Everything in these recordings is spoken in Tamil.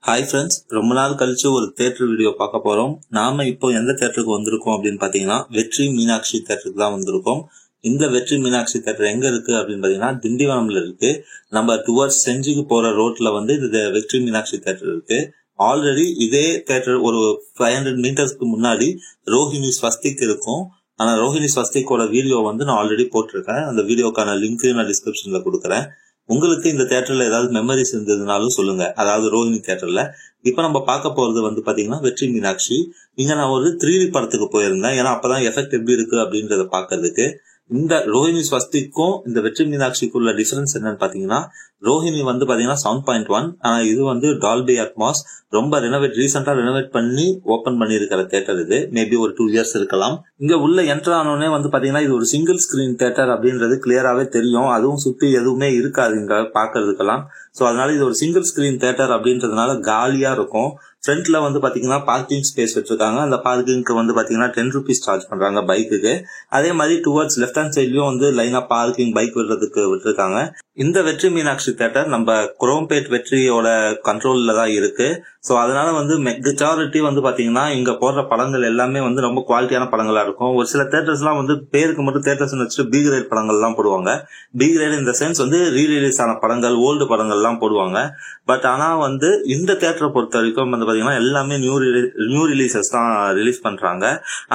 ஹாய் ஃப்ரெண்ட்ஸ், ரொம்ப நாள் கழிச்சு ஒரு தியேட்டர் வீடியோ பார்க்க போறோம். நாம இப்போ எந்த தியேட்டருக்கு வந்திருக்கோம் அப்படின்னு பாத்தீங்கன்னா வெற்றி மீனாட்சி தியேட்டருக்கு தான் வந்திருக்கோம். இந்த வெற்றி மீனாட்சி தியேட்டர் எங்க இருக்கு அப்படின்னு பாத்தீங்கன்னா திண்டிவனம்ல இருக்கு. நம்ம டுவர்ட்ஸ் செஞ்சிக்கு போற ரோட்ல வந்து இந்த வெற்றி மீனாட்சி தியேட்டர் இருக்கு. ஆல்ரெடி இதே தியேட்டர் ஒரு 500 மீட்டர்ஸ்க்கு முன்னாடி ரோஹிணி ஸ்வஸ்திக் இருக்கும். ஆனா ரோஹிணி ஸ்வஸ்திக்கோட வீடியோ வந்து நான் ஆல்ரெடி போட்டிருக்கேன். அந்த வீடியோக்கான லிங்க் நான் டிஸ்கிரிப்ஷன்ல கொடுக்குறேன். உங்களுக்கு இந்த தியேட்டர்ல ஏதாவது மெமரிஸ் இருந்ததுனாலும் சொல்லுங்க. அதாவது ரோஹிணி தியேட்டர்ல இப்ப நம்ம பார்க்க போறது வந்து பாத்தீங்கன்னா வெற்றி மீனாட்சி. இங்க நான் ஒரு 3D படத்துக்கு போயிருந்தேன். ஏன்னா அப்பதான் எஃபெக்ட் எப்படி இருக்கு அப்படின்றத பாக்குறதுக்கு. இந்த ரோஹிணி ஸ்வஸ்திக்கும் இந்த வெற்றி மீனாட்சிக்குள்ள டிஃபரன்ஸ் என்னன்னு பாத்தீங்கன்னா, ரோஹிணி வந்து பாத்தீங்கன்னா 7.1, ஆனா இது வந்து டால்பி அட்மாஸ். ரொம்ப ரீசெண்டா ரெனோவேட் பண்ணி ஓபன் பண்ணிருக்கிற தியேட்டர் இது. மேபி ஒரு 2 இயர்ஸ் இருக்கலாம். இங்க உள்ள என்டர் ஆனோடனே வந்து பாத்தீங்கன்னா இது ஒரு சிங்கிள் ஸ்கிரீன் தியேட்டர் அப்படின்றது கிளியராவே தெரியும். அதுவும் சுத்தி எதுவுமே இருக்காது இங்க பாக்குறதுக்கெல்லாம். சோ அதனால இது ஒரு சிங்கிள் ஸ்கிரீன் தியேட்டர் அப்படின்றதுனால காலியா இருக்கும். ஃப்ரண்ட்ல வந்து பாத்தீங்கன்னா பார்க்கிங் ஸ்பேஸ் வச்சிருக்காங்க. அந்த பார்க்கிங்க்கு வந்து பாத்தீங்கன்னா 10 rupees சார்ஜ் பண்றாங்க பைக்குக்கு. அதே மாதிரி டுவர்ட்ஸ் லெஃப்ட் ஹேண்ட் சைட்லயும் வந்து லைனா பார்க்கிங் பைக் விடுறதுக்கு விட்டுருக்காங்க. இந்த வெற்றி மீனாட்சி தியேட்டர் நம்ம குரோம்பேட் வெற்றியோட கண்ட்ரோல்ல தான் இருக்கு. சோ அதனால வந்து மெஜாரிட்டி வந்து பாத்தீங்கன்னா இங்க போடுற படங்கள் எல்லாமே வந்து ரொம்ப குவாலிட்டியான படங்களா இருக்கும். ஒரு சில தியேட்டர்ஸ் எல்லாம் வந்து பேருக்கு மட்டும் தியேட்டர்ஸ் வச்சுட்டு பி கிரேட் படங்கள் எல்லாம் போடுவாங்க. பி கிரேட் இந்த சென்ஸ் வந்து ரீரிலீஸ் ஆன படங்கள், ஓல்டு படங்கள் எல்லாம் போடுவாங்க. பட் ஆனா வந்து இந்த தியேட்டரை பொறுத்த வரைக்கும் வந்து பாத்தீங்கன்னா எல்லாமே நியூ ரிலீசஸ் தான் ரிலீஸ் பண்றாங்க.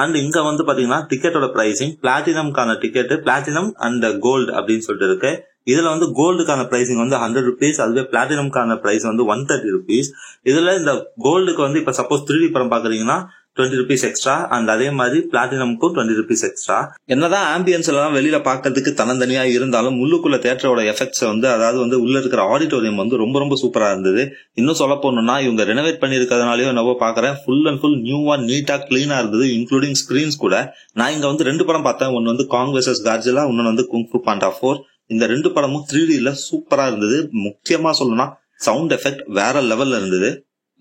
அண்ட் இங்க வந்து பாத்தீங்கன்னா டிக்கெட்டோட பிரைசிங் பிளாட்டினம்கான டிக்கெட் பிளாட்டினம் அண்ட் கோல்டு அப்படின்னு சொல்லிட்டு இருக்கு. இதுல வந்து கோல்டுக்கான பிரைசிங் வந்து 100 rupees, அதுவே பிளாட்டினம்கான பிரைஸ் வந்து 130 rupees. இதுல இந்த கோல்டுக்கு வந்து இப்ப சப்போஸ் 3D படம் பாக்குறீங்கன்னா 20 rupees எக்ஸ்ட்ரா, அண்ட் அதே மாதிரி பிளாட்டினம்க்கும் 20 rupees எக்ஸ்ட்ரா. என்னதான் ஆம்பியன்ஸ் எல்லாம் வெளியில பாக்கிறதுக்கு தனித்தனியா இருந்தாலும் உள்ளுக்குள்ள தியேட்டரோட எஃபெக்ட்ஸ் வந்து அதாவது வந்து உள்ள இருக்கிற ஆடிட்டோரியம் வந்து ரொம்ப ரொம்ப சூப்பரா இருந்தது. இன்னும் சொல்ல போனோம்னா இவங்க ரெனோவேட் பண்ணிருக்கிறதுனாலயோ என்னவோ பாக்குறேன், ஃபுல் அண்ட் ஃபுல் நியூவா நீட்டா கிளீனா இருந்தது, இன்க்ளூடிங் ஸ்கிரீன்ஸ் கூட. நான் இங்க வந்து 2 படம் பார்த்தேன். ஒன்னு வந்து காங் வெர்சஸ் காட்ஜிலா, இன்னொன்னு வந்து குங் ஃபு பாண்டா 4. இந்த 2 படமும் 3Dல சூப்பரா இருந்தது. முக்கியமா சொல்லணும்னா சவுண்ட் எஃபெக்ட் வேற லெவல்ல இருந்தது.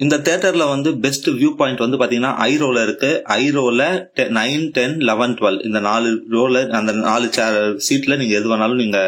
இந்த தியேட்டர்ல வந்து பெஸ்ட் வியூ பாயிண்ட் வந்து பாத்தீங்கன்னா ஐரோல இருக்கு. ஐரோல 9, 10, 11, 12 இந்த 4 ரோல அந்த 4 சீட்ல நீங்க எது வேணாலும் நீங்க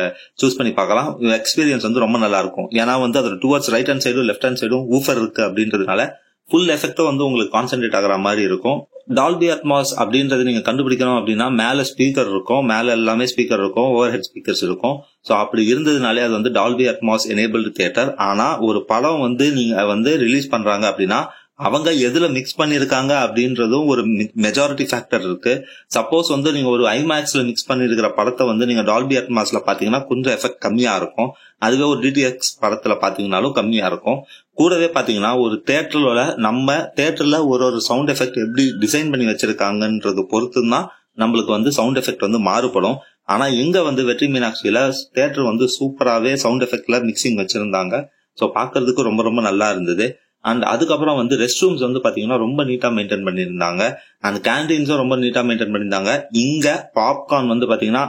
சூஸ் பண்ணி பார்க்கலாம். எக்ஸ்பீரியன்ஸ் வந்து ரொம்ப நல்லா இருக்கும். ஏன்னா வந்து அது டுவர்ட்ஸ் ரைட் ஹேண்ட் சைடும் லெஃப்ட் ஹேண்ட் சைடும் ஊஃபர் இருக்கு அப்படின்றதுனால ஃபுல் எஃபெக்டும் வந்து உங்களுக்கு கான்சென்ட்ரேட் ஆகிற மாதிரி இருக்கும். டால்பி அட்மாஸ் அப்படின்றது நீங்க கண்டுபிடிக்கணும் அப்படின்னா மேல ஸ்பீக்கர் இருக்கும், மேல எல்லாமே ஸ்பீக்கர் இருக்கும், ஓவர் ஹெட் ஸ்பீக்கர்ஸ் இருக்கும். சோ அப்படி இருந்ததுனாலே அது வந்து டால்பி அட்மாஸ் எனேபிள்டு தியேட்டர். ஆனா ஒரு படம் வந்து நீங்க வந்து ரிலீஸ் பண்றாங்க அப்படின்னா அவங்க எதுல மிக்ஸ் பண்ணிருக்காங்க அப்படின்றதும் ஒரு மெஜாரிட்டி ஃபேக்டர் இருக்கு. சப்போஸ் வந்து நீங்க ஒரு ஐமேக்ஸ்ல மிக்ஸ் பண்ணிருக்கிற படத்தை வந்து நீங்க டால்பி அட்மாஸ்ல பாத்தீங்கன்னா கொஞ்சம் எஃபெக்ட் கம்மியா இருக்கும். அதுவே ஒரு டிடிஎக்ஸ் படத்துல பாத்தீங்கன்னாலும் கம்மியா இருக்கும். கூடவே பாத்தீங்கன்னா ஒரு தியேட்டர்ல நம்ம தியேட்டர்ல ஒரு சவுண்ட் எஃபெக்ட் எப்படி டிசைன் பண்ணி வச்சிருக்காங்கன்றது பொறுத்து தான் நம்மளுக்கு வந்து சவுண்ட் எஃபெக்ட் வந்து மாறுபடும். ஆனா இங்க வந்து வெற்றி மீனாட்சியில தியேட்டர் வந்து சூப்பராவே சவுண்ட் எஃபெக்ட்ல மிக்சிங் வச்சிருந்தாங்க. சோ பாக்குறதுக்கு ரொம்ப ரொம்ப நல்லா இருந்தது. அண்ட் அதுக்கப்புறம் வந்து ரெஸ்ட் ரூம்ஸ் வந்து பாத்தீங்கன்னா ரொம்ப நீட்டா மெயின்டைன் பண்ணிருந்தாங்க. அந்த கேண்டீன்ஸும் ரொம்ப நீட்டா மெயின்டைன் பண்ணிருந்தாங்க. இங்க பாப்கார்ன் வந்து பாத்தீங்கன்னா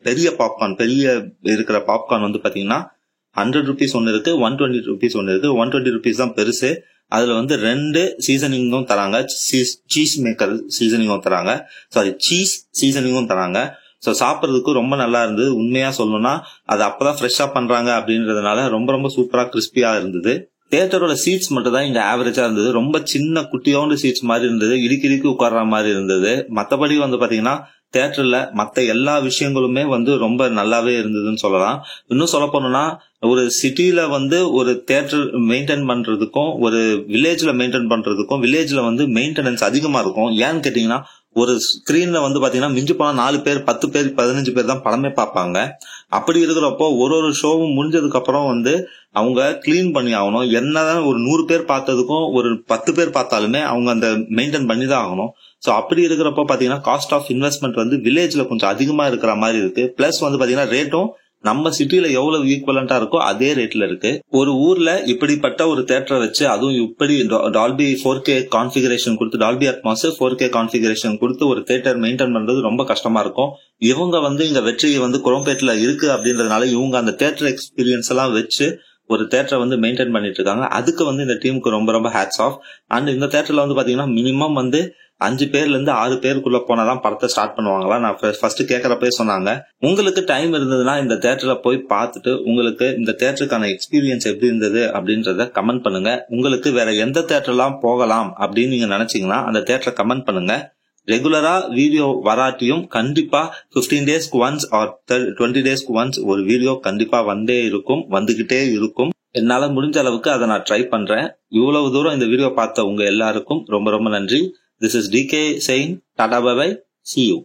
பெரிய பாப்கார்ன், பெரிய இருக்கிற பாப்கார்ன் வந்து பாத்தீங்கன்னா 100 rupees ஒன்னு இருக்கு, 120 rupees ஒன்னு இருக்கு. 120 rupees தான் பெருசு. அதுல வந்து 2 சீசனிங்கும் தராங்க. சீஸ் மேக்கர் சீசனிங்கும் தராங்க, சீஸ் சீசனிங்கும் தராங்க. சோ சாப்பிடறதுக்கு ரொம்ப நல்லா இருந்தது. உண்மையா சொல்லணும்னா அது அப்பதான் ஃப்ரெஷ்ஷா பண்றாங்க அப்படின்றதுனால ரொம்ப ரொம்ப சூப்பரா கிறிஸ்பியா இருந்தது. தியேட்டரோட சீட்ஸ் மட்டும் தான் இங்க ஆவரேஜா இருந்தது. ரொம்ப சின்ன குட்டியோண்டு சீட்ஸ் மாதிரி இருந்தது, இடுக்கி உட்கார்ற மாதிரி இருந்தது. மத்தபடி வந்து பாத்தீங்கன்னா தியேட்டர்ல மத்த எல்லா விஷயங்களுமே வந்து ரொம்ப நல்லாவே இருந்ததுன்னு சொல்லலாம். இன்னும் சொல்ல போனோம்னா ஒரு சிட்டில வந்து ஒரு தியேட்டர் மெயின்டைன் பண்றதுக்கும் ஒரு வில்லேஜ்ல மெயின்டைன் பண்றதுக்கும் வில்லேஜ்ல வந்து மெயின்டெனன்ஸ் அதிகமா இருக்கும். ஏன்னு கேட்டீங்கன்னா ஒரு ஸ்கிரீன்ல வந்து பாத்தீங்கன்னா மிஞ்சி போனா 4 பேர் 10 பேர் 15 பேர் தான் படமே பார்ப்பாங்க. அப்படி இருக்கிறப்போ ஒரு ஷோவும் முடிஞ்சதுக்கு அப்புறம் வந்து அவங்க கிளீன் பண்ணி ஆகணும். என்னதான் ஒரு 100 பேர் பார்த்ததுக்கும் ஒரு 10 பேர் பார்த்தாலுமே அவங்க அந்த மெயின்டைன் பண்ணி தான் ஆகணும். சோ அப்படி இருக்கிறப்போ பாத்தீங்கன்னா காஸ்ட் ஆஃப் இன்வெஸ்ட்மெண்ட் வந்து வில்லேஜ்ல கொஞ்சம் அதிகமா இருக்கிற மாதிரி இருக்கு. பிளஸ் வந்து பாத்தீங்கன்னா ரேட்டும் நம்ம சிட்டில எவ்வளவு ஈக்குவலண்டா இருக்கோ அதே ரேட்ல இருக்கு. ஒரு ஊர்ல இப்படிப்பட்ட ஒரு தியேட்டரை வச்சு அதுவும் இப்படி டால்பி 4K கான்ஃபிகரேஷன் கொடுத்து டால்பி அட்மாஸ் 4K கான்ஃபிகரேஷன் கொடுத்து ஒரு தியேட்டர் மெயின்டைன் பண்றது ரொம்ப கஷ்டமா இருக்கும். இவங்க வந்து இங்க வெற்றி வந்து குரோம்பேட்ல இருக்கு அப்படின்றதுனால இவங்க அந்த தியேட்டர் எக்ஸ்பீரியன்ஸ் எல்லாம் வச்சு ஒரு தியேட்டரை வந்து மெயின்டைன் பண்ணிட்டு இருக்காங்க. அதுக்கு வந்து இந்த டீமுக்கு ரொம்ப ரொம்ப ஹேட்ஸ் ஆஃப். அண்ட் இந்த தியேட்டர்ல வந்து பாத்தீங்கன்னா மினிமம் வந்து 5 பேர்ல இருந்து 6 பேருக்குள்ள போனாதான் படத்தை ஸ்டார்ட் பண்ணுவாங்களா. நான் ஃபர்ஸ்ட் கேட்கறப்பே சொன்னாங்க. உங்களுக்கு டைம் இருந்ததுன்னா இந்த தியேட்டர்ல போய் பார்த்துட்டு உங்களுக்கு இந்த தியேட்டருக்கான எக்ஸ்பீரியன்ஸ் எப்படி இருந்தது அப்படின்றத கமெண்ட் பண்ணுங்க. உங்களுக்கு வேற எந்த தியேட்டர்லாம் போகலாம் அப்படின்னு நீங்க நினைச்சீங்கன்னா அந்த தியேட்டரை கமெண்ட் பண்ணுங்க. ரெகுலரா வீடியோ வராட்டியும் கண்டிப்பா 15 டேஸ்க்கு ஒன்ஸ் ஆர் 20 டேஸ்க்கு ஒன்ஸ் ஒரு வீடியோ கண்டிப்பா வந்துகிட்டே இருக்கும். என்னால முடிஞ்ச அளவுக்கு அதை நான் ட்ரை பண்றேன். இவ்வளவு தூரம் இந்த வீடியோ பார்த்த உங்க எல்லாருக்கும் ரொம்ப ரொம்ப நன்றி. This is DK saying Tata bye bye. See you.